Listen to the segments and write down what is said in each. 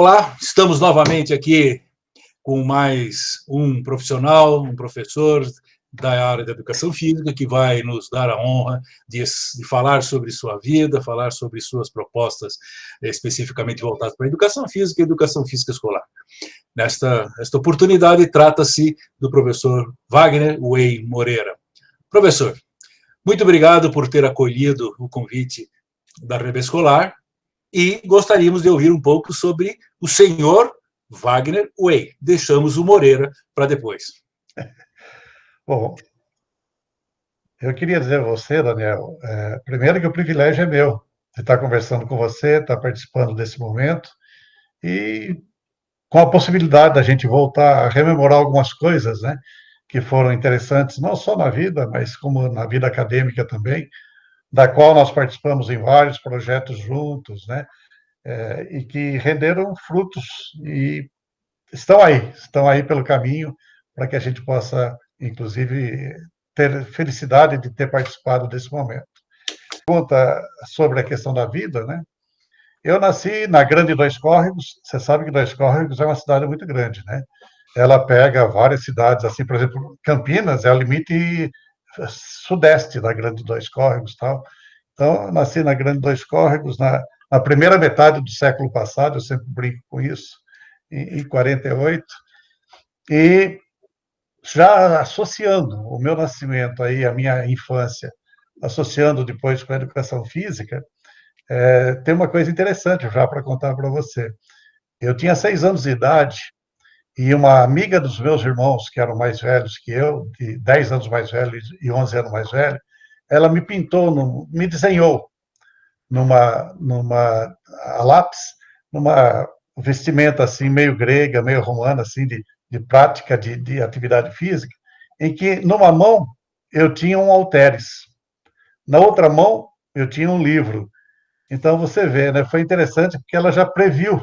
Olá, estamos novamente aqui com mais um profissional, um professor da área da educação física que vai nos dar a honra de falar sobre sua vida, falar sobre suas propostas especificamente voltadas para a educação física e educação física escolar. Esta oportunidade trata-se do professor Wagner Way Moreira. Professor, muito obrigado por ter acolhido o convite da Rede Escolar e gostaríamos de ouvir um pouco sobre o senhor Wagner Way. Deixamos o Moreira para depois. Bom, eu queria dizer a você, Daniel, primeiro que o privilégio é meu de estar conversando com você, estar participando desse momento e com a possibilidade da gente voltar a rememorar algumas coisas, né, que foram interessantes, não só na vida, mas como na vida acadêmica também, da qual nós participamos em vários projetos juntos, né, e que renderam frutos e estão aí pelo caminho para que a gente possa, inclusive, ter felicidade de ter participado desse momento. Pergunta sobre a questão da vida, né? Eu nasci na Grande Dois Córregos. Você sabe que Dois Córregos é uma cidade muito grande, né? Ela pega várias cidades, assim, por exemplo, Campinas é o limite sudeste da Grande Dois Córregos, tal. Então, eu nasci na Grande Dois Córregos na primeira metade do século passado. Eu sempre brinco com isso, em 48, e já associando o meu nascimento aí, a minha infância, associando depois com a educação física, tem uma coisa interessante já para contar para você. Eu tinha 6 anos de idade e uma amiga dos meus irmãos, que eram mais velhos que eu, de 10 anos mais velho e 11 anos mais velho, ela me pintou, me desenhou a lápis, numa vestimenta assim, meio grega, meio romana, assim, de prática de atividade física, em que numa mão eu tinha um halteres, na outra mão eu tinha um livro. Então você vê, né? Foi interessante porque ela já previu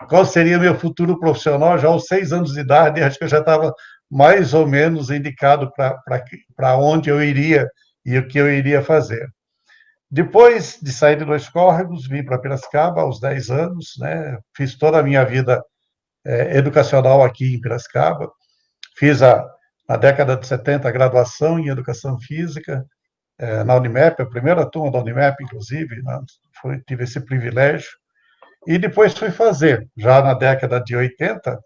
qual seria meu futuro profissional já aos 6 anos de idade. Acho que eu já estava mais ou menos indicado para onde eu iria e o que eu iria fazer. Depois de sair de Dois Córregos, vim para Piracicaba aos 10 anos, né? Fiz toda a minha vida educacional aqui em Piracicaba. Fiz na década de 70 a graduação em Educação Física na Unimep, a primeira turma da Unimep, inclusive, né? Tive esse privilégio. E depois fui fazer, já na década de 80,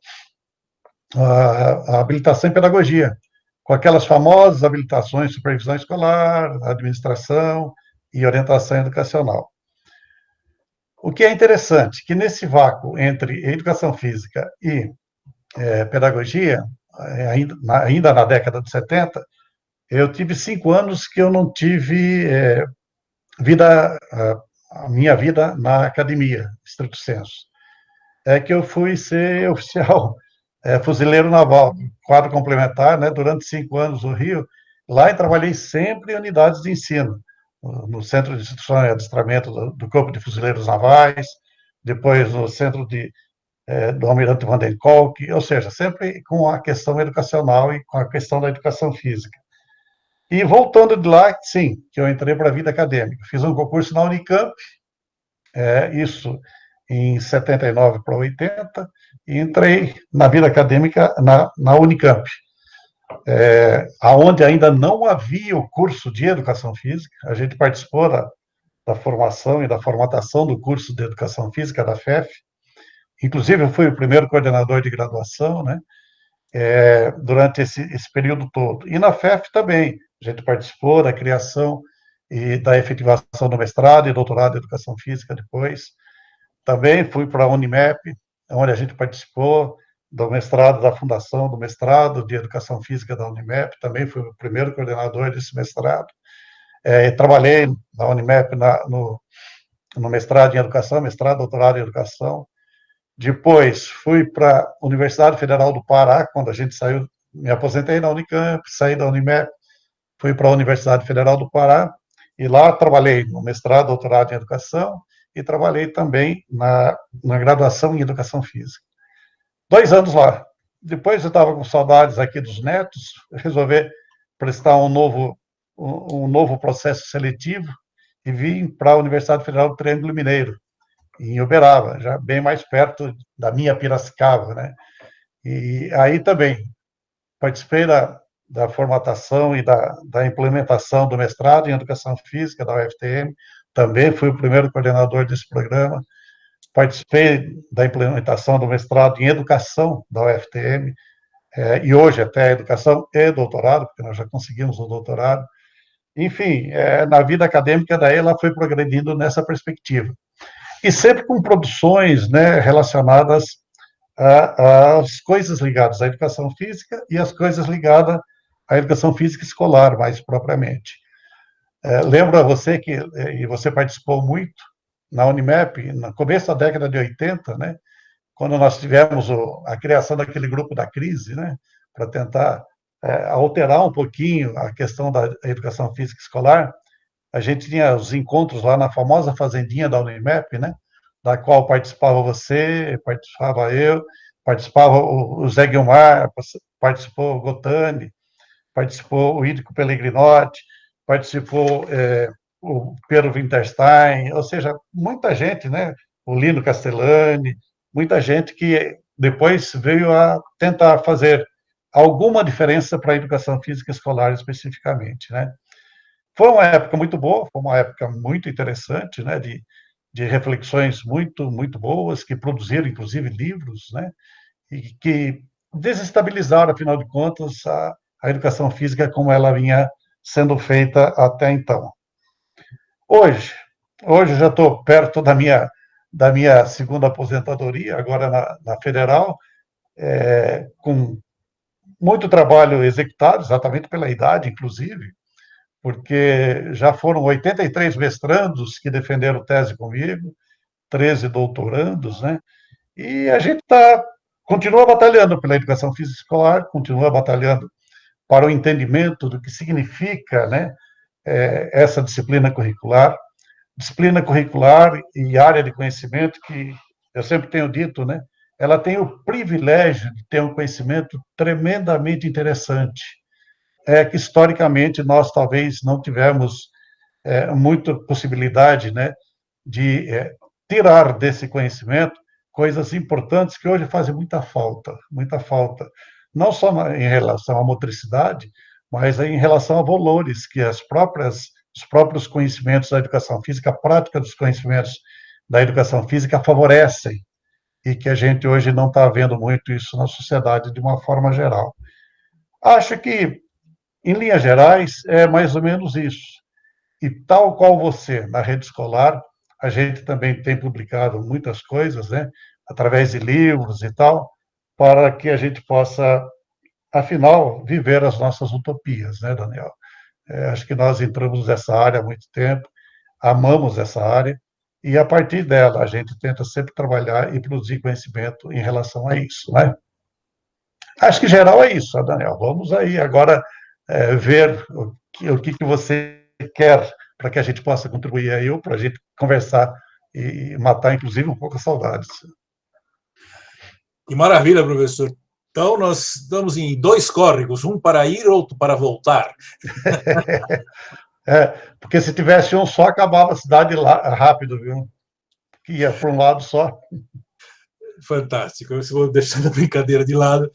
a habilitação em pedagogia, com aquelas famosas habilitações, supervisão escolar, administração e orientação educacional. O que é interessante, que nesse vácuo entre educação física e pedagogia, ainda na década de 70, eu tive 5 anos que eu não tive a minha vida na academia, estrito sensu. É que eu fui ser oficial fuzileiro naval, quadro complementar, né, durante 5 anos no Rio. Lá eu trabalhei sempre em unidades de ensino, no Centro de Instrução e Adestramento do Corpo de Fuzileiros Navais, depois no Centro do Almirante Van den Kolk, ou seja, sempre com a questão educacional e com a questão da educação física. E voltando de lá, sim, que eu entrei para a vida acadêmica. Fiz um concurso na Unicamp, isso em 79 para 80, e entrei na vida acadêmica na Unicamp, aonde ainda não havia o curso de Educação Física. A gente participou da formação e da formatação do curso de Educação Física da FEF. Inclusive, eu fui o primeiro coordenador de graduação, né, durante esse período todo. E na FEF também, a gente participou da criação e da efetivação do mestrado e doutorado em Educação Física depois. Também fui para a Unimep, onde a gente participou do mestrado, da fundação do mestrado de Educação Física da Unimep. Também fui o primeiro coordenador desse mestrado. Trabalhei na Unimep no mestrado em Educação, mestrado, doutorado em Educação. Depois fui para a Universidade Federal do Pará, quando a gente saiu, me aposentei na Unicamp, saí da Unimep, fui para a Universidade Federal do Pará, e lá trabalhei no mestrado, doutorado em Educação, e trabalhei também na graduação em Educação Física. 2 anos lá. Depois eu estava com saudades aqui dos netos, resolvi prestar um novo processo seletivo e vim para a Universidade Federal do Triângulo Mineiro. em Uberaba, já bem mais perto da minha Piracicaba, né? E aí também participei da formatação e da implementação do mestrado em Educação Física da UFTM, também fui o primeiro coordenador desse programa, participei da implementação do mestrado em Educação da UFTM, e hoje até Educação e Doutorado, porque nós já conseguimos o doutorado. Enfim, na vida acadêmica, daí ela foi progredindo nessa perspectiva. E sempre com produções, né, relacionadas às coisas ligadas à educação física e às coisas ligadas à educação física escolar, mais propriamente. Lembro a você que, e você participou muito, na Unimep, no começo da década de 80, né, quando nós tivemos a criação daquele grupo da crise, né, para tentar alterar um pouquinho a questão da educação física escolar, a gente tinha os encontros lá na famosa fazendinha da Unimep, né, da qual participava você, participava eu, participava o Zé Guilmar, participou o Gotani, participou o Ídico Pellegrinotti, participou o Pedro Winterstein, ou seja, muita gente, né, o Lino Castellani, muita gente que depois veio a tentar fazer alguma diferença para a educação física escolar especificamente, né. Foi uma época muito boa, foi uma época muito interessante, né, de reflexões muito, muito boas, que produziram, inclusive, livros, né, e que desestabilizaram, afinal de contas, a educação física como ela vinha sendo feita até então. Hoje, hoje eu já estou perto da minha segunda aposentadoria, agora na Federal, com muito trabalho executado, exatamente pela idade, inclusive, porque já foram 83 mestrandos que defenderam tese comigo, 13 doutorandos, né? E a gente continua batalhando pela educação física escolar, continua batalhando para o entendimento do que significa, né, essa disciplina curricular e área de conhecimento que eu sempre tenho dito, né, ela tem o privilégio de ter um conhecimento tremendamente interessante. Que historicamente nós talvez não tivemos muita possibilidade, né, de tirar desse conhecimento coisas importantes que hoje fazem muita falta, não só em relação à motricidade, mas em relação a valores que os próprios conhecimentos da educação física, a prática dos conhecimentos da educação física favorecem, e que a gente hoje não está vendo muito isso na sociedade de uma forma geral. Acho que, em linhas gerais, é mais ou menos isso. E tal qual você, na rede escolar, a gente também tem publicado muitas coisas, né, através de livros e tal, para que a gente possa, afinal, viver as nossas utopias, né, Daniel? Acho que nós entramos nessa área há muito tempo, amamos essa área, e a partir dela a gente tenta sempre trabalhar e produzir conhecimento em relação a isso, né? Acho que geral é isso, Daniel. Vamos aí agora ver o que você quer para que a gente possa contribuir aí, para a gente conversar e matar, inclusive, um pouco as saudades. Que maravilha, professor. Então, nós estamos em dois córregos, um para ir, outro para voltar. Porque se tivesse um só, acabava a cidade lá, rápido, viu? Que ia para um lado só. Fantástico. Eu vou deixando a brincadeira de lado.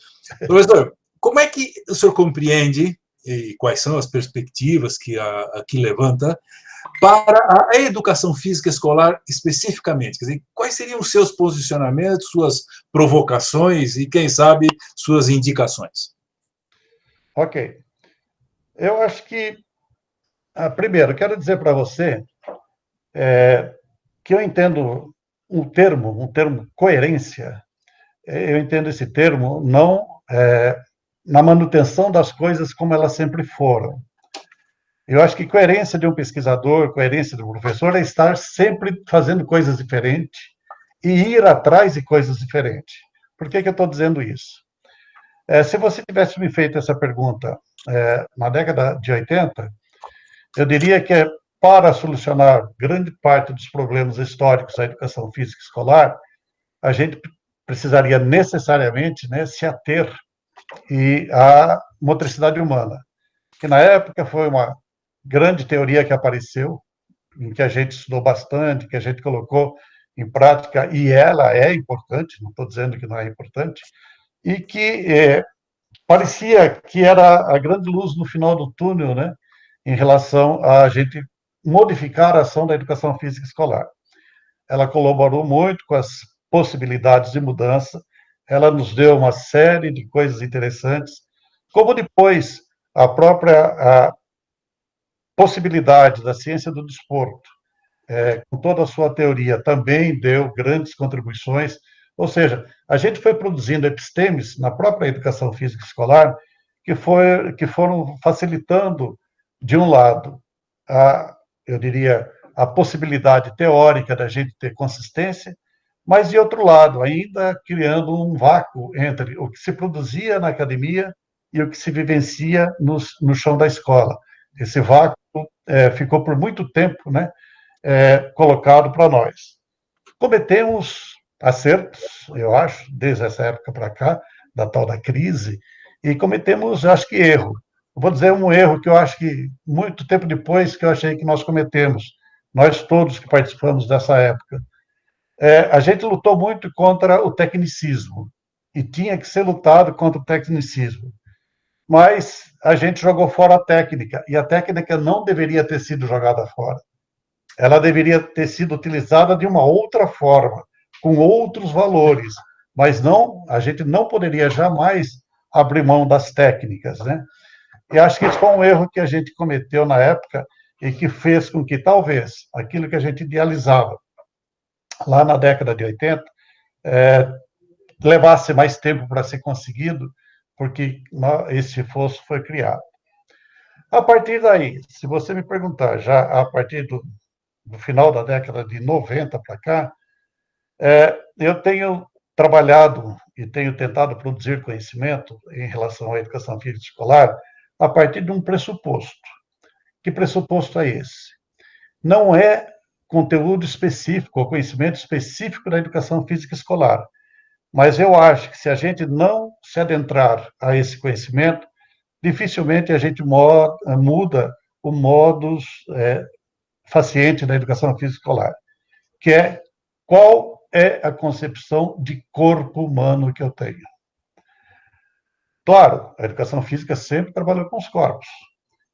Professor, como é que o senhor compreende e quais são as perspectivas que aqui levanta para a educação física escolar especificamente? Quer dizer, quais seriam os seus posicionamentos, suas provocações e, quem sabe, suas indicações? Ok. Eu acho que, primeiro, quero dizer para você que eu entendo um termo coerência, eu entendo esse termo não na manutenção das coisas como elas sempre foram. Eu acho que coerência de um pesquisador, coerência de um professor é estar sempre fazendo coisas diferentes e ir atrás de coisas diferentes. Por que eu estou dizendo isso? Se você tivesse me feito essa pergunta na década de 80, eu diria que para solucionar grande parte dos problemas históricos da educação física escolar, a gente precisaria necessariamente, né, se ater à motricidade humana, que na época foi uma grande teoria que apareceu, em que a gente estudou bastante, que a gente colocou em prática, e ela é importante, não estou dizendo que não é importante, e que parecia que era a grande luz no final do túnel, né, em relação a gente modificar a ação da educação física escolar. Ela colaborou muito com as possibilidades de mudança, ela nos deu uma série de coisas interessantes, como depois a própria possibilidade da ciência do desporto, com toda a sua teoria, também deu grandes contribuições. Ou seja, a gente foi produzindo epistemes na própria educação física escolar que foram facilitando, de um lado, eu diria, a possibilidade teórica da gente ter consistência, mas, de outro lado, ainda criando um vácuo entre o que se produzia na academia e o que se vivencia no chão da escola. Esse vácuo ficou por muito tempo, né, colocado para nós. Cometemos acertos, eu acho, desde essa época para cá, da tal da crise, e cometemos, acho que, erro. Eu vou dizer um erro que eu acho que, muito tempo depois, que eu achei que nós cometemos, nós todos que participamos dessa época. A gente lutou muito contra o tecnicismo, e tinha que ser lutado contra o tecnicismo. Mas a gente jogou fora a técnica, e a técnica não deveria ter sido jogada fora. Ela deveria ter sido utilizada de uma outra forma, com outros valores, mas não, a gente não poderia jamais abrir mão das técnicas, né? E acho que isso foi um erro que a gente cometeu na época e que fez com que, talvez, aquilo que a gente idealizava lá na década de 80, levasse mais tempo para ser conseguido, porque esse esforço foi criado. A partir daí, se você me perguntar, já a partir do final da década de 90 para cá, eu tenho trabalhado e tenho tentado produzir conhecimento em relação à educação física escolar a partir de um pressuposto. Que pressuposto é esse? Não é conteúdo específico ou conhecimento específico da educação física escolar, mas eu acho que se a gente não se adentrar a esse conhecimento, dificilmente a gente muda o modus faciente da educação física escolar, que é qual é a concepção de corpo humano que eu tenho. Claro, a educação física sempre trabalhou com os corpos,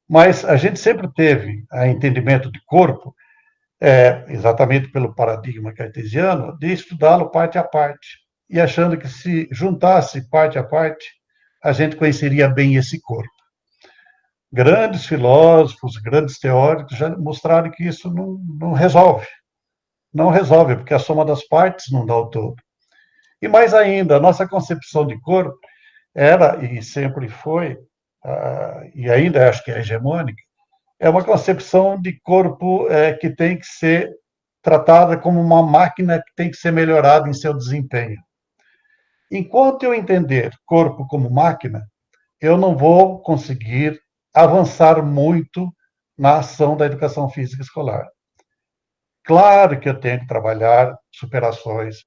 mas a gente sempre teve o entendimento de corpo, exatamente pelo paradigma cartesiano, de estudá-lo parte a parte, e achando que se juntasse parte a parte, a gente conheceria bem esse corpo. Grandes filósofos, grandes teóricos já mostraram que isso não resolve. Não resolve, porque a soma das partes não dá o todo. E mais ainda, a nossa concepção de corpo era, e sempre foi, e ainda acho que é hegemônica, é uma concepção de corpo que tem que ser tratada como uma máquina que tem que ser melhorada em seu desempenho. Enquanto eu entender corpo como máquina, eu não vou conseguir avançar muito na ação da educação física escolar. Claro que eu tenho que trabalhar superações,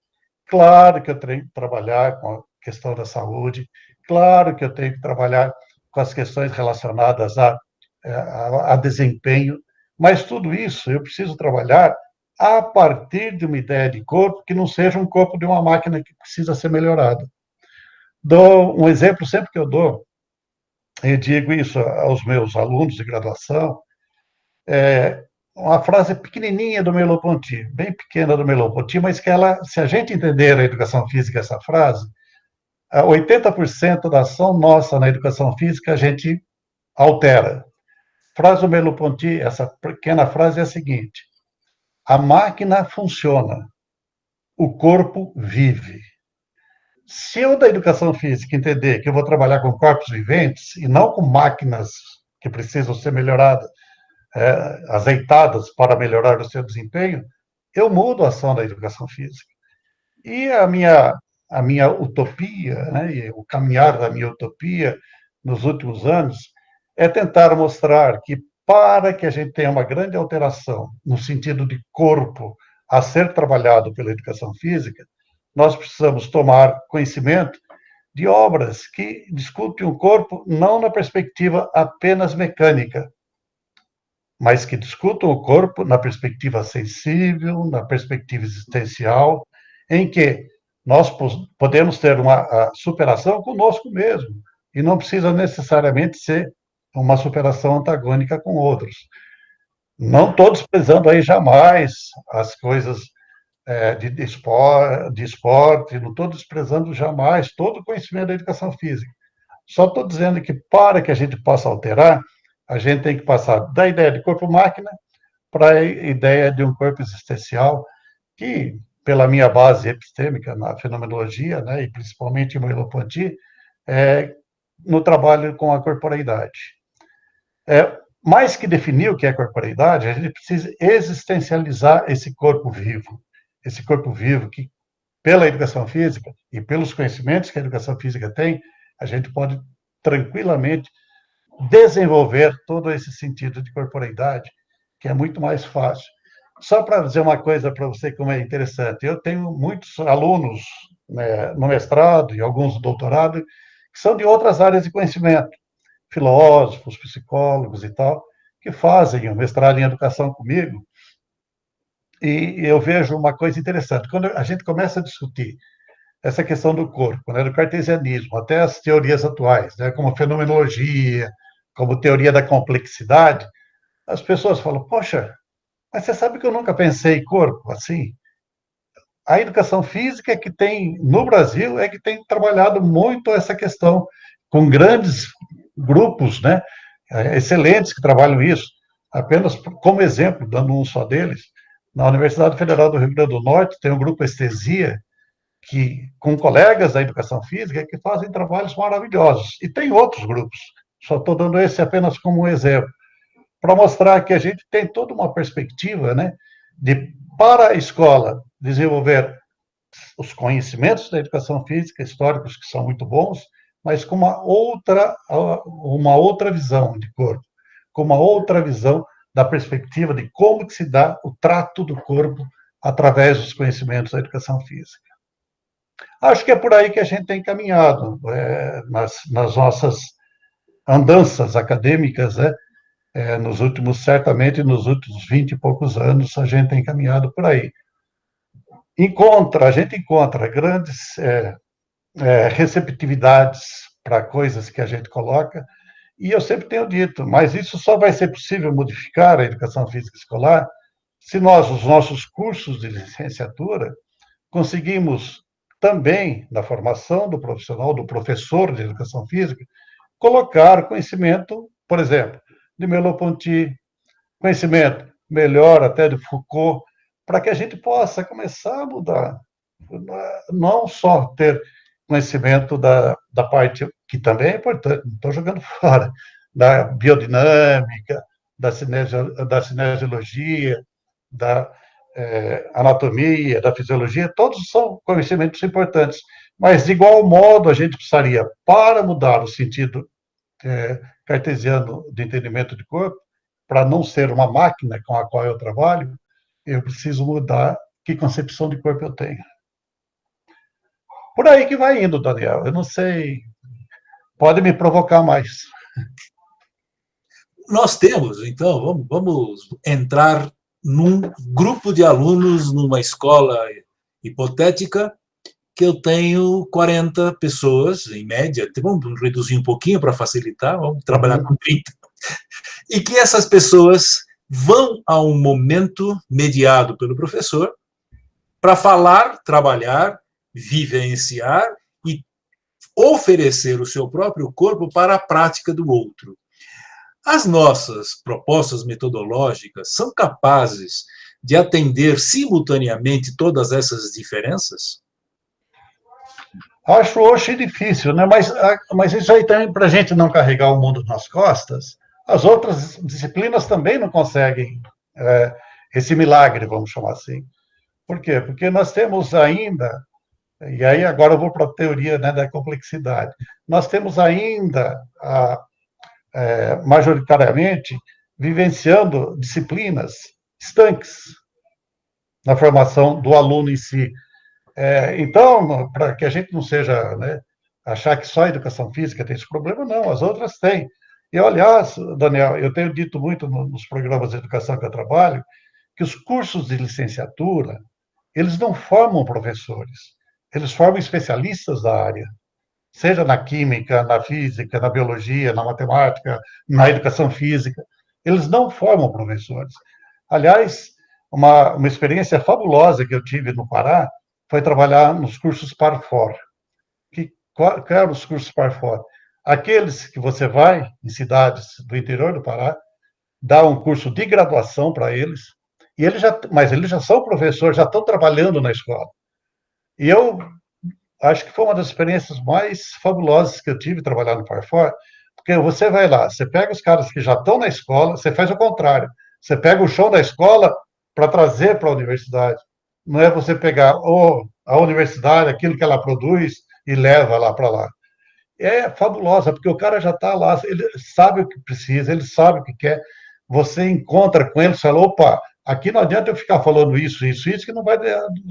claro que eu tenho que trabalhar com a questão da saúde, claro que eu tenho que trabalhar com as questões relacionadas a desempenho, mas tudo isso eu preciso trabalhar a partir de uma ideia de corpo que não seja um corpo de uma máquina que precisa ser melhorada. Dou um exemplo sempre que eu dou, eu digo isso aos meus alunos de graduação, uma frase pequenininha do Merleau-Ponty, bem pequena do Merleau-Ponty, mas que ela, se a gente entender a educação física, essa frase, 80% da ação nossa na educação física a gente altera. Frase do Merleau-Ponty, essa pequena frase é a seguinte: a máquina funciona, o corpo vive. Se eu, da educação física, entender que eu vou trabalhar com corpos viventes e não com máquinas que precisam ser melhoradas, azeitadas para melhorar o seu desempenho, eu mudo a ação da educação física. E a minha utopia, né, e o caminhar da minha utopia nos últimos anos, é tentar mostrar que, para que a gente tenha uma grande alteração no sentido de corpo a ser trabalhado pela educação física, nós precisamos tomar conhecimento de obras que discutem o corpo não na perspectiva apenas mecânica, mas que discutam o corpo na perspectiva sensível, na perspectiva existencial, em que nós podemos ter uma superação conosco mesmo, e não precisa necessariamente ser uma superação antagônica com outros. Não estou desprezando aí jamais as coisas de esporte, não estou desprezando jamais todo o conhecimento da educação física. Só estou dizendo que para que a gente possa alterar, a gente tem que passar da ideia de corpo-máquina para a ideia de um corpo existencial, que, pela minha base epistêmica na fenomenologia, né, e principalmente em Merleau-Ponty, no trabalho com a corporeidade. Mais que definir o que é corporeidade, a gente precisa existencializar esse corpo vivo que, pela educação física e pelos conhecimentos que a educação física tem, a gente pode tranquilamente desenvolver todo esse sentido de corporeidade, que é muito mais fácil. Só para dizer uma coisa para você como é interessante, eu tenho muitos alunos, né, no mestrado e alguns no doutorado, que são de outras áreas de conhecimento, filósofos, psicólogos e tal, que fazem o mestrado em educação comigo, e eu vejo uma coisa interessante. Quando a gente começa a discutir essa questão do corpo, né, do cartesianismo, até as teorias atuais, né, como fenomenologia, como teoria da complexidade, as pessoas falam, poxa, mas você sabe que eu nunca pensei corpo assim? A educação física que tem, no Brasil, é que tem trabalhado muito essa questão, com grandes grupos, né, excelentes que trabalham isso. Apenas como exemplo, dando um só deles, na Universidade Federal do Rio Grande do Norte tem um grupo Estesia, que, com colegas da educação física, que fazem trabalhos maravilhosos. E tem outros grupos, só estou dando esse apenas como um exemplo, para mostrar que a gente tem toda uma perspectiva, né, de, para a escola, desenvolver os conhecimentos da educação física, históricos, que são muito bons, mas com uma outra visão de corpo, com uma outra visão da perspectiva de como que se dá o trato do corpo através dos conhecimentos da educação física. Acho que é por aí que a gente tem caminhado, nas nossas andanças acadêmicas, né? Certamente nos últimos 20 e poucos anos, a gente tem caminhado por aí. A gente encontra grandes receptividades para coisas que a gente coloca, e eu sempre tenho dito, mas isso só vai ser possível modificar a educação física escolar se nós, os nossos cursos de licenciatura, conseguimos também, na formação do profissional, do professor de educação física, colocar conhecimento, por exemplo, de Merleau-Ponty, conhecimento melhor até de Foucault, para que a gente possa começar a mudar. Não só ter conhecimento da parte que também é importante, não estou jogando fora, da biodinâmica, da cinesiologia, da anatomia, da fisiologia, todos são conhecimentos importantes. Mas, de igual modo, a gente precisaria, para mudar o sentido cartesiano de entendimento de corpo, para não ser uma máquina com a qual eu trabalho, eu preciso mudar que concepção de corpo eu tenho. Por aí que vai indo, Daniel. Eu não sei, pode me provocar mais. Nós temos, então, vamos entrar num grupo de alunos numa escola hipotética que eu tenho 40 pessoas, em média, vamos reduzir um pouquinho para facilitar, vamos trabalhar com 30, e que essas pessoas vão a um momento mediado pelo professor para falar, trabalhar, vivenciar e oferecer o seu próprio corpo para a prática do outro. As nossas propostas metodológicas são capazes de atender simultaneamente todas essas diferenças? Acho hoje difícil, né? Mas isso aí também, para a gente não carregar o mundo nas costas, as outras disciplinas também não conseguem esse milagre, vamos chamar assim. Por quê? Porque nós temos ainda, e aí agora eu vou para a teoria, né, da complexidade, nós temos ainda, majoritariamente, vivenciando disciplinas estanques na formação do aluno em si. Então, para que a gente não seja, né, achar que só a educação física tem esse problema, não, as outras têm. E, aliás, Daniel, eu tenho dito muito nos programas de educação que eu trabalho, que os cursos de licenciatura, eles não formam professores, eles formam especialistas da área, seja na química, na física, na biologia, na matemática, na educação física. Eles não formam professores. Aliás, uma experiência fabulosa que eu tive no Pará foi trabalhar nos cursos Parfor. Qual eram os cursos Parfor? Aqueles que você vai em cidades do interior do Pará, dá um curso de graduação para eles, mas eles já são professores, já estão trabalhando na escola. E eu acho que foi uma das experiências mais fabulosas que eu tive trabalhar no Parfor, porque você vai lá, você pega os caras que já estão na escola, você faz o contrário. Você pega o chão da escola para trazer para a universidade. Não é você pegar a universidade, aquilo que ela produz, e leva lá para lá. É fabulosa, porque o cara já está lá, ele sabe o que precisa, ele sabe o que quer. Você encontra com ele e fala: opa, aqui não adianta eu ficar falando isso, que não vai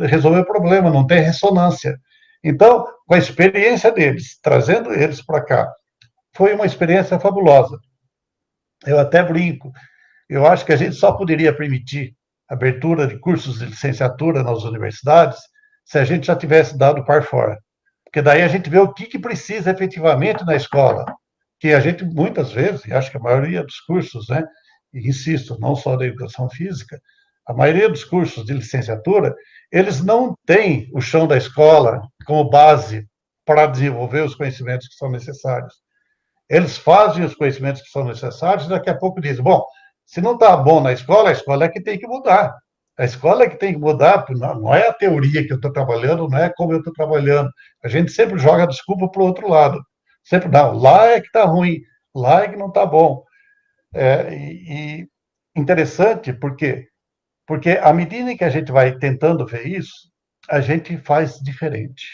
resolver o problema, não tem ressonância. Então, com a experiência deles, trazendo eles para cá, foi uma experiência fabulosa. Eu até brinco, eu acho que a gente só poderia permitir abertura de cursos de licenciatura nas universidades se a gente já tivesse dado par fora. Porque daí a gente vê o que precisa efetivamente na escola. Que a gente, muitas vezes, e acho que a maioria dos cursos, né, e insisto, não só da educação física, a maioria dos cursos de licenciatura, eles não têm o chão da escola como base para desenvolver os conhecimentos que são necessários. Eles fazem os conhecimentos que são necessários e daqui a pouco dizem: bom, se não está bom na escola, a escola é que tem que mudar. A escola é que tem que mudar, não é a teoria que eu estou trabalhando, não é como eu estou trabalhando. A gente sempre joga a desculpa para o outro lado. Sempre, não, lá é que está ruim, lá é que não está bom. E interessante, porque à medida que a gente vai tentando ver isso, a gente faz diferente.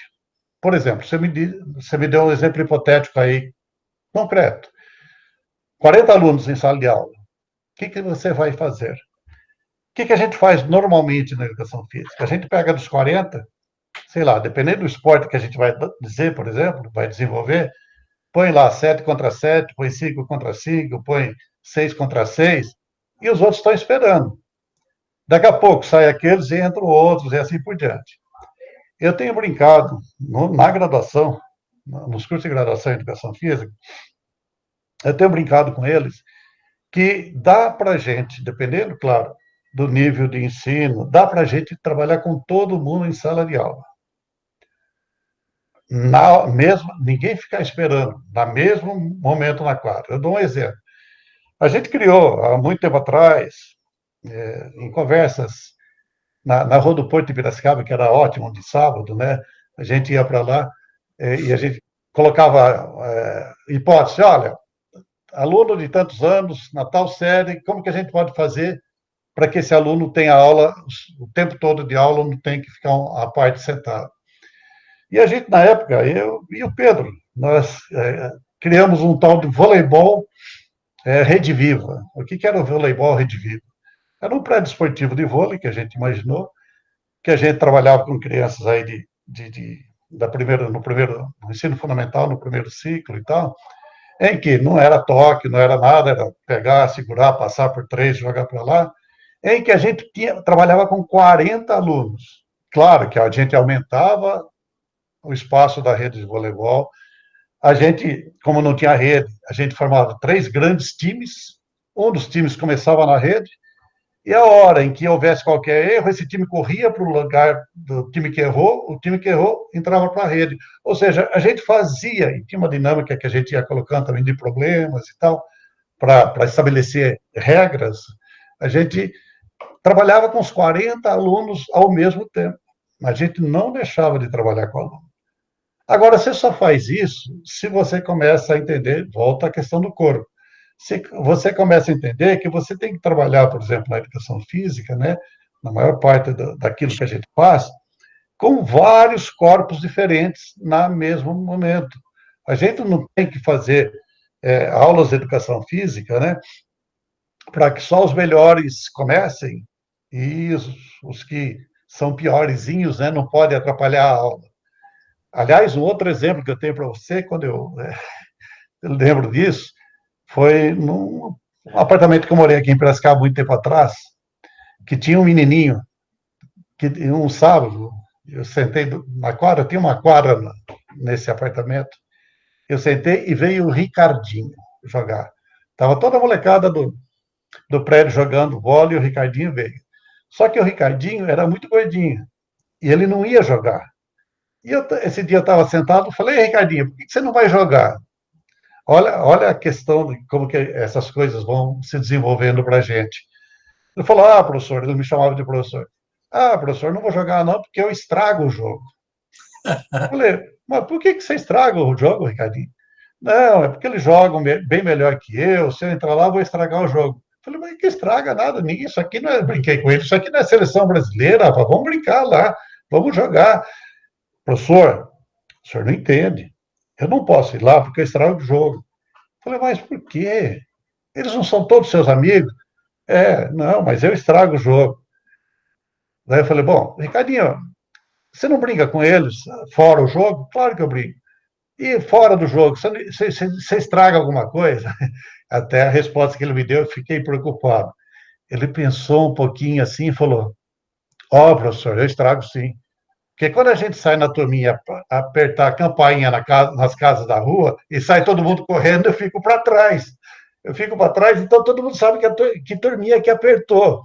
Por exemplo, você me deu um exemplo hipotético aí, concreto. 40 alunos em sala de aula. O que você vai fazer? O que a gente faz normalmente na educação física? A gente pega dos 40, sei lá, dependendo do esporte que a gente vai dizer, por exemplo, vai desenvolver, põe lá 7 contra 7, põe 5 contra 5, põe 6 contra 6, e os outros estão esperando. Daqui a pouco sai aqueles e entram outros, e assim por diante. Eu tenho brincado na graduação, nos cursos de graduação em educação física, eu tenho brincado com eles que dá para a gente, dependendo, claro, do nível de ensino, dá para a gente trabalhar com todo mundo em sala de aula. Ninguém ficar esperando, no mesmo momento na quadra. Eu dou um exemplo. A gente criou, há muito tempo atrás, em conversas na Rua do Porto de Piracicaba, que era ótimo, de sábado, né? A gente ia para lá e a gente colocava hipótese: olha, aluno de tantos anos, na tal série, como que a gente pode fazer para que esse aluno tenha aula, o tempo todo de aula, não tem que ficar à parte sentado. E a gente, na época, eu e o Pedro, nós criamos um tal de voleibol Rede Viva. O que era o voleibol Rede Viva? Era um prédio esportivo de vôlei que a gente imaginou, que a gente trabalhava com crianças aí no ensino fundamental, no primeiro ciclo e tal, em que não era toque, não era nada, era pegar, segurar, passar por 3, jogar para lá, em que a gente trabalhava com 40 alunos. Claro que a gente aumentava o espaço da rede de voleibol. A gente, como não tinha rede, a gente formava 3 grandes times. Um dos times começava na rede, e a hora em que houvesse qualquer erro, esse time corria para o lugar do time que errou, o time que errou entrava para a rede. Ou seja, a gente fazia, e tinha uma dinâmica que a gente ia colocando também de problemas e tal, para estabelecer regras, a gente trabalhava com os 40 alunos ao mesmo tempo. A gente não deixava de trabalhar com aluno. Agora, você só faz isso se você começa a entender, volta à questão do corpo. Se você começa a entender que você tem que trabalhar, por exemplo, na educação física, né, na maior parte daquilo que a gente faz, com vários corpos diferentes no mesmo momento. A gente não tem que fazer aulas de educação física, né, para que só os melhores comecem e os que são piorzinhos, né, não podem atrapalhar a aula. Aliás, um outro exemplo que eu tenho para você, quando eu lembro disso, Foi num apartamento que eu morei aqui em Piracicaba muito tempo atrás, que tinha um menininho, que um sábado, eu sentei na quadra, tinha uma quadra nesse apartamento, eu sentei e veio o Ricardinho jogar. Estava toda a molecada do prédio jogando bola e o Ricardinho veio. Só que o Ricardinho era muito gordinho e ele não ia jogar. E esse dia eu estava sentado e falei, Ricardinho, por que você não vai jogar? Olha a questão de como que essas coisas vão se desenvolvendo para a gente. Ele falou, professor, ele me chamava de professor. Professor, não vou jogar não, porque eu estrago o jogo. Eu falei, mas por que você estraga o jogo, Ricardinho? Não, é porque eles jogam bem melhor que eu, se eu entrar lá, eu vou estragar o jogo. Eu falei, mas que estraga nada, isso aqui não é, brinquei com ele, isso aqui não é seleção brasileira, rapaz, vamos brincar lá, vamos jogar. Professor, o senhor não entende, eu não posso ir lá porque eu estrago o jogo. Eu falei, mas por quê? Eles não são todos seus amigos? Não, mas eu estrago o jogo. Daí eu falei, bom, Ricardinho, você não brinca com eles fora o jogo? Claro que eu brinco. E fora do jogo, você estraga alguma coisa? Até a resposta que ele me deu, eu fiquei preocupado. Ele pensou um pouquinho assim e falou: professor, eu estrago sim. Porque quando a gente sai na turminha para apertar a campainha nas casas da rua e sai todo mundo correndo, eu fico para trás. Eu fico para trás, então todo mundo sabe que turminha que apertou.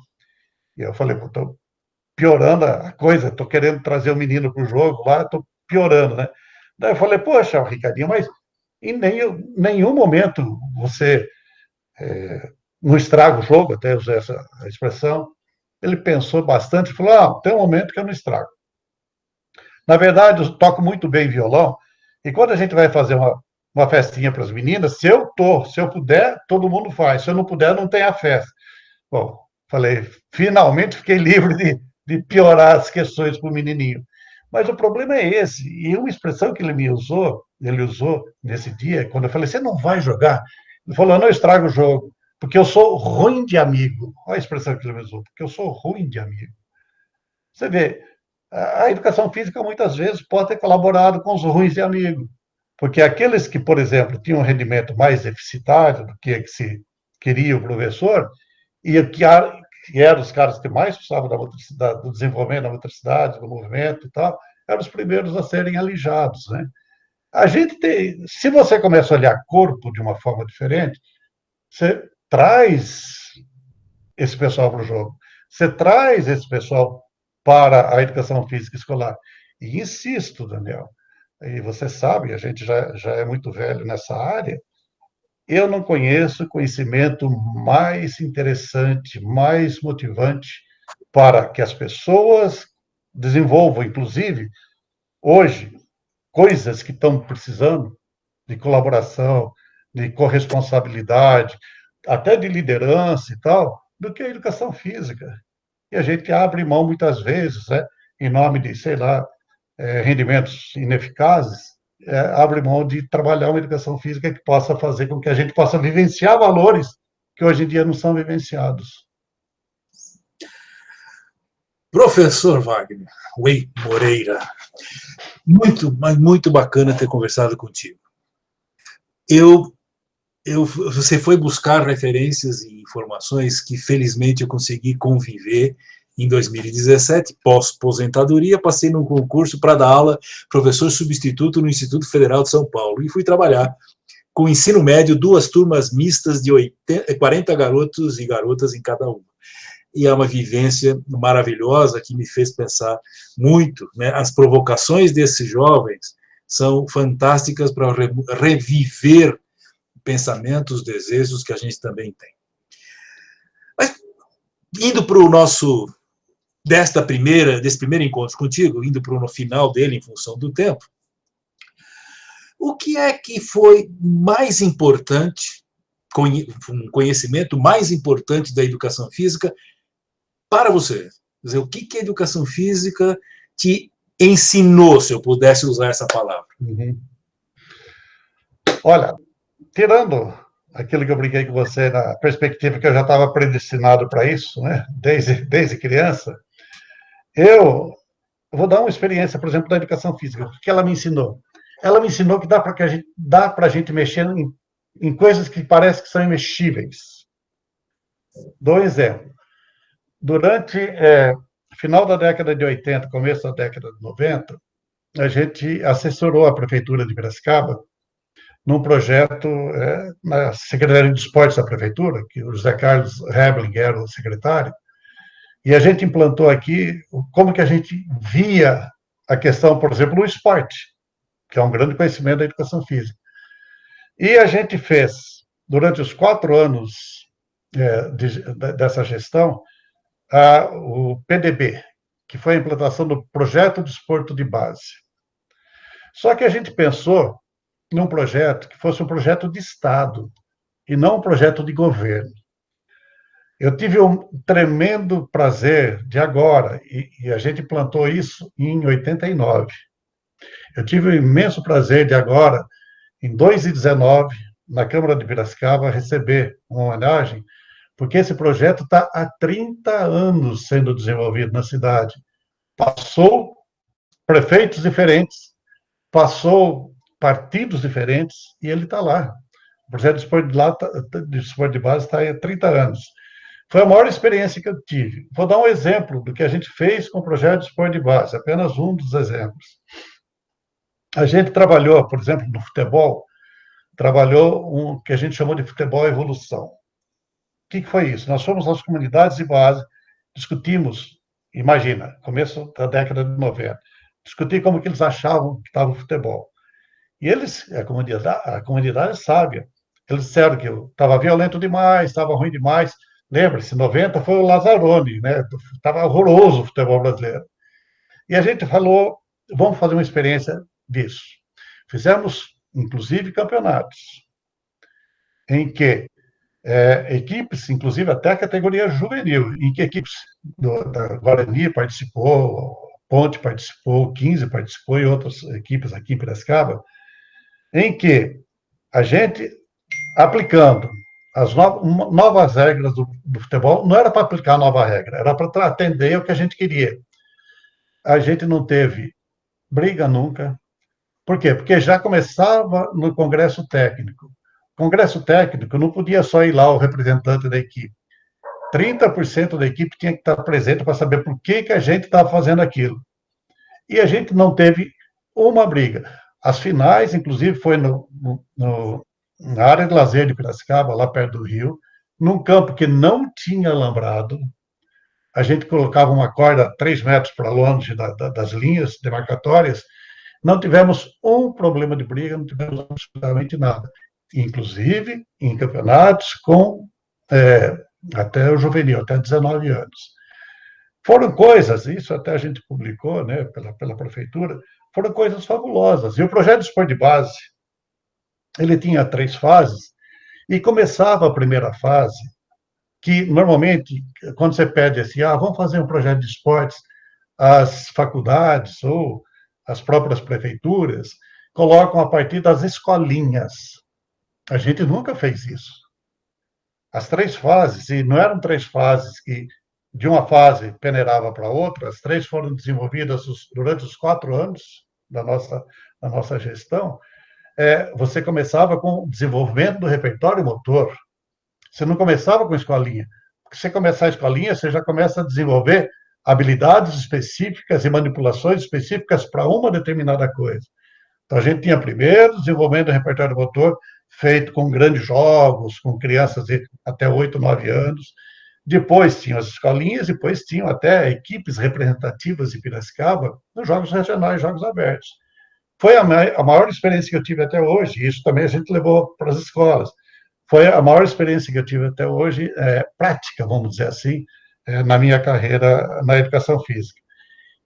E eu falei, estou piorando a coisa, estou querendo trazer o menino para o jogo lá, estou piorando, né? Daí eu falei, poxa, Ricardinho, mas em nenhum momento você não estraga o jogo, até usei essa expressão. Ele pensou bastante e falou, tem um momento que eu não estrago. Na verdade, eu toco muito bem violão, e quando a gente vai fazer uma festinha para as meninas, se eu puder, todo mundo faz. Se eu não puder, não tem a festa. Bom, falei, finalmente fiquei livre de piorar as questões para o menininho. Mas o problema é esse. E uma expressão que ele usou nesse dia, quando eu falei, você não vai jogar? Ele falou, eu não estrago o jogo, porque eu sou ruim de amigo. Olha a expressão que ele usou, porque eu sou ruim de amigo. Você vê, a educação física muitas vezes pode ter colaborado com os ruins de amigo, porque aqueles que, por exemplo, tinham um rendimento mais deficitário do que se queria o professor, e que eram os caras que mais precisavam do desenvolvimento da motricidade, do movimento e tal, eram os primeiros a serem alijados, né? A gente tem, se você começa a olhar corpo de uma forma diferente, você traz esse pessoal para o jogo, você traz esse pessoal para a educação física escolar. E insisto, Daniel, e você sabe, a gente já é muito velho nessa área, eu não conheço conhecimento mais interessante, mais motivante para que as pessoas desenvolvam, inclusive, hoje, coisas que estão precisando de colaboração, de corresponsabilidade, até de liderança e tal, do que a educação física. E a gente abre mão muitas vezes, né, em nome de, sei lá, rendimentos ineficazes, abre mão de trabalhar uma educação física que possa fazer com que a gente possa vivenciar valores que hoje em dia não são vivenciados. Professor Wagner Way Moreira, muito, mas muito bacana ter conversado contigo. Você foi buscar referências e informações que, felizmente, eu consegui conviver em 2017, pós-aposentadoria, passei num concurso para dar aula, professor substituto no Instituto Federal de São Paulo, e fui trabalhar com ensino médio, 2 turmas mistas de 40 garotos e garotas em cada uma. E é uma vivência maravilhosa que me fez pensar muito, né? As provocações desses jovens são fantásticas para reviver pensamentos, desejos que a gente também tem. Mas, indo para o nosso, desse primeiro encontro contigo, indo para o final dele em função do tempo, o que é que foi mais importante, um conhecimento mais importante da educação física para você? Quer dizer, o que a educação física te ensinou, se eu pudesse usar essa palavra? Uhum. Olha, tirando aquilo que eu brinquei com você na perspectiva que eu já estava predestinado para isso, né? Desde criança, eu vou dar uma experiência, por exemplo, da educação física. O que ela me ensinou? Ela me ensinou que dá para a gente mexer em coisas que parece que são imexíveis. Dou um exemplo. Durante final da década de 80, começo da década de 90, a gente assessorou a Prefeitura de Piracicaba num projeto na Secretaria de Esportes da Prefeitura, que o José Carlos Hebling era o secretário, e a gente implantou aqui como que a gente via a questão, por exemplo, do esporte, que é um grande conhecimento da educação física. E a gente fez, durante os 4 anos dessa gestão, o PDB, que foi a implantação do Projeto de Desporto de Base. Só que a gente pensou num projeto que fosse um projeto de Estado e não um projeto de governo. Eu tive um tremendo prazer de agora, e a gente implantou isso em 89. Eu tive o imenso prazer de agora, em 2019, na Câmara de Piracicaba, receber uma homenagem, porque esse projeto está há 30 anos sendo desenvolvido na cidade. Passou prefeitos diferentes, passou partidos diferentes, e ele está lá. O projeto de esporte de base está há 30 anos. Foi a maior experiência que eu tive. Vou dar um exemplo do que a gente fez com o projeto de esporte de base, apenas um dos exemplos. A gente trabalhou, por exemplo, no futebol, trabalhou um que a gente chamou de futebol evolução. O que foi isso? Nós fomos às comunidades de base, discutimos, imagina, começo da década de 90, discutir como que eles achavam que estava o futebol. E eles, a comunidade é sábia, eles disseram que estava violento demais, estava ruim demais. Lembre-se, 90 foi o Lazzaroni, né? Estava horroroso o futebol brasileiro. E a gente falou, vamos fazer uma experiência disso. Fizemos, inclusive, campeonatos, em que equipes, inclusive até a categoria juvenil, em que equipes da Guarani participou, Ponte participou, 15 participou e outras equipes aqui em Piracicaba, em que a gente, aplicando as novas regras do futebol, não era para aplicar a nova regra, era para atender o que a gente queria. A gente não teve briga nunca. Por quê? Porque já começava no Congresso Técnico. O Congresso Técnico não podia só ir lá o representante da equipe. 30% da equipe tinha que estar presente para saber por que a gente estava fazendo aquilo. E a gente não teve uma briga. As finais, inclusive, foi na área de lazer de Piracicaba, lá perto do Rio, num campo que não tinha alambrado. A gente colocava uma corda 3 metros para longe das linhas demarcatórias. Não tivemos um problema de briga, não tivemos absolutamente nada. Inclusive em campeonatos com até o juvenil, até 19 anos. Foram coisas, isso até a gente publicou, né, pela prefeitura, foram coisas fabulosas. E o projeto de esporte de base, ele tinha 3 fases, e começava a primeira fase, que normalmente, quando você pede assim, vamos fazer um projeto de esportes, as faculdades ou as próprias prefeituras colocam a partir das escolinhas. A gente nunca fez isso. As 3 fases, e não eram 3 fases que de uma fase peneirava para outra, as 3 foram desenvolvidas durante os 4 anos da nossa gestão. Você começava com o desenvolvimento do repertório motor. Você não começava com escolinha. Porque você começar a escolinha, você já começa a desenvolver habilidades específicas e manipulações específicas para uma determinada coisa. Então, a gente tinha primeiro desenvolvimento do repertório motor, feito com grandes jogos, com crianças de até 8, 9 anos. Depois tinham as escolinhas, depois tinham até equipes representativas de Piracicaba nos jogos regionais, jogos abertos. Foi a maior experiência que eu tive até hoje, e isso também a gente levou para as escolas. Foi a maior experiência que eu tive até hoje, prática, vamos dizer assim, na minha carreira na educação física.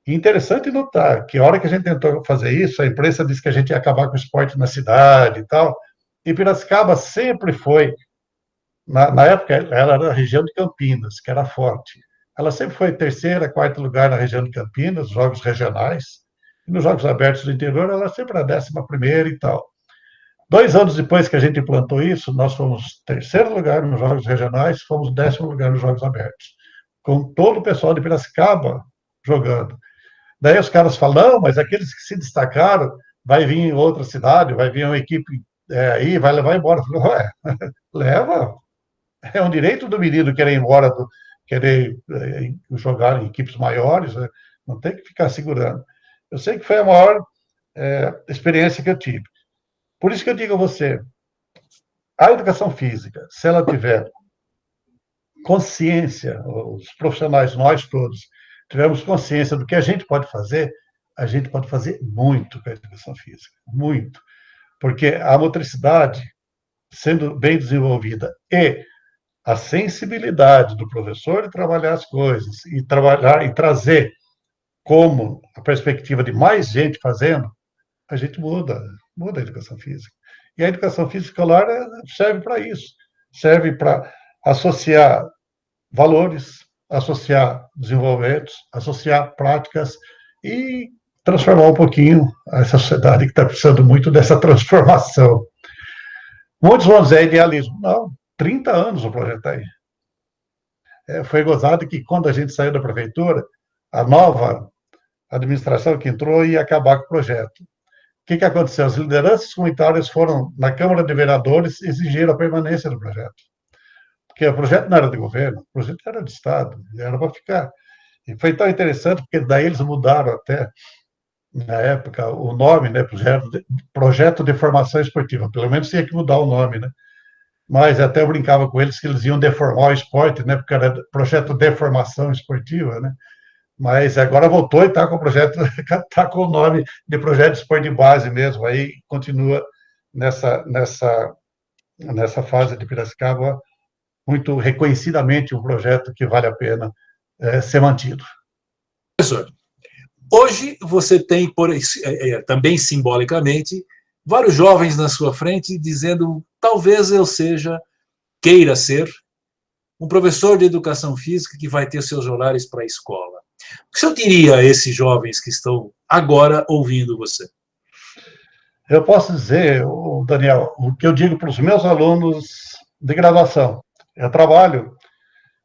E interessante notar que a hora que a gente tentou fazer isso, a imprensa disse que a gente ia acabar com o esporte na cidade e tal, e Piracicaba sempre foi, na época, ela era a região de Campinas, que era forte. Ela sempre foi 3º, 4º lugar na região de Campinas, jogos regionais, e nos jogos abertos do interior, ela sempre era 11ª e tal. 2 anos depois que a gente implantou isso, nós fomos 3º lugar nos jogos regionais, fomos 10º lugar nos jogos abertos, com todo o pessoal de Piracicaba jogando. Daí os caras falam, não, mas aqueles que se destacaram, vai vir em outra cidade, vai vir uma equipe aí vai levar embora. Eu falei, ué, leva. É um direito do menino querer ir embora, querer jogar em equipes maiores, né? Não tem que ficar segurando. Eu sei que foi a maior experiência que eu tive. Por isso que eu digo a você, a educação física, se ela tiver consciência, os profissionais, nós todos, tivermos consciência do que a gente pode fazer muito com a educação física, muito. Porque a motricidade, sendo bem desenvolvida, e a sensibilidade do professor de trabalhar as coisas, e trabalhar e trazer como a perspectiva de mais gente fazendo, a gente muda a educação física. E a educação física escolar serve para isso, serve para associar valores, associar desenvolvimentos, associar práticas e transformar um pouquinho a sociedade que está precisando muito dessa transformação. Muitos vão dizer idealismo. Não, 30 anos o projeto está aí. Foi gozado que quando a gente saiu da prefeitura, a nova administração que entrou ia acabar com o projeto. O que aconteceu? As lideranças comunitárias foram na Câmara de Vereadores e exigiram a permanência do projeto. Porque o projeto não era de governo, o projeto era de Estado, era para ficar. E foi tão interessante, porque daí eles mudaram até, na época, o nome, né, projeto de Formação Esportiva, pelo menos tinha que mudar o nome, né? Mas até eu brincava com eles que eles iam deformar o esporte, né, porque era projeto de formação esportiva, né? Mas agora voltou e está com o projeto, está com o nome de projeto de esporte de base mesmo, aí continua nessa fase de Piracicaba, muito reconhecidamente um projeto que vale a pena ser mantido. Professor, hoje você tem, também simbolicamente, vários jovens na sua frente dizendo, talvez eu queira ser, um professor de educação física que vai ter seus horários para a escola. O que o senhor diria a esses jovens que estão agora ouvindo você? Eu posso dizer, Daniel, o que eu digo para os meus alunos de graduação. Eu trabalho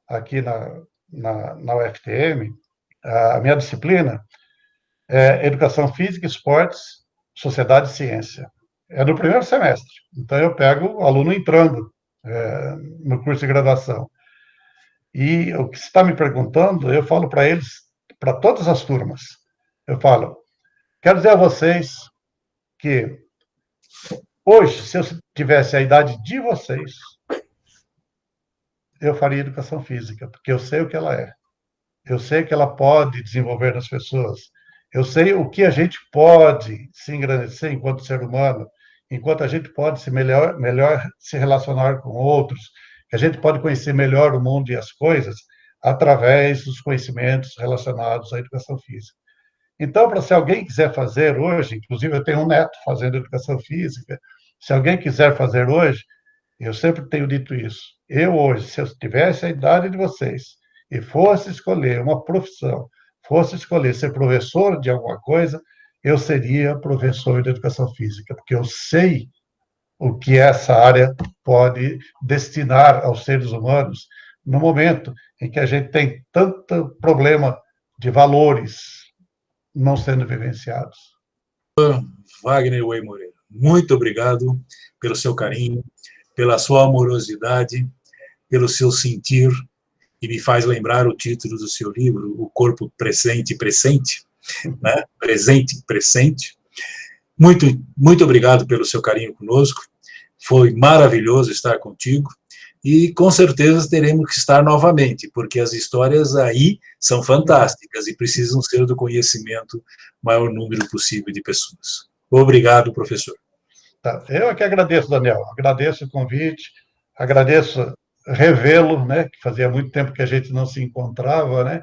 aqui na UFTM, a minha disciplina é Educação Física, Esportes, Sociedade e Ciência. É no primeiro semestre. Então, eu pego o aluno entrando no curso de graduação. E o que você está me perguntando, eu falo para eles, para todas as turmas. Eu falo, quero dizer a vocês que hoje, se eu tivesse a idade de vocês, eu faria educação física, porque eu sei o que ela é. Eu sei que ela pode desenvolver nas pessoas. Eu sei o que a gente pode se engrandecer enquanto ser humano, enquanto a gente pode melhor se relacionar com outros, que a gente pode conhecer melhor o mundo e as coisas através dos conhecimentos relacionados à educação física. Então, para se alguém quiser fazer hoje, inclusive eu tenho um neto fazendo educação física, se alguém quiser fazer hoje, eu sempre tenho dito isso. Eu hoje, se eu tivesse a idade de vocês e fosse escolher uma profissão, fosse escolher ser professor de alguma coisa, eu seria professor de educação física, porque eu sei o que essa área pode destinar aos seres humanos no momento em que a gente tem tanto problema de valores não sendo vivenciados. Wagner Way Moreira, muito obrigado pelo seu carinho, pela sua amorosidade, pelo seu sentir, e me faz lembrar o título do seu livro, O Corpo Presente, né? Presente. Muito obrigado pelo seu carinho conosco, foi maravilhoso estar contigo, e com certeza teremos que estar novamente, porque as histórias aí são fantásticas e precisam ser do conhecimento maior número possível de pessoas. Obrigado, professor. Tá. Eu é que agradeço, Daniel. Agradeço o convite, agradeço revê-lo, né? Que fazia muito tempo que a gente não se encontrava, né?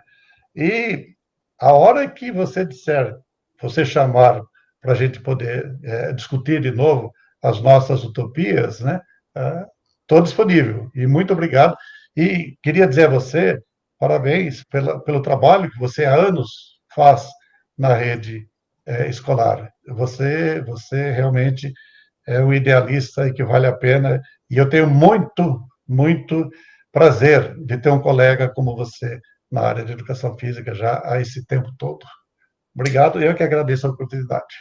E a hora que você disser, você chamar para a gente poder discutir de novo as nossas utopias, né? Estou disponível. E muito obrigado. E queria dizer a você, parabéns pelo trabalho que você há anos faz na rede escolar. Você realmente é um idealista e que vale a pena. E eu tenho muito prazer de ter um colega como você na área de educação física já há esse tempo todo. Obrigado, eu que agradeço a oportunidade.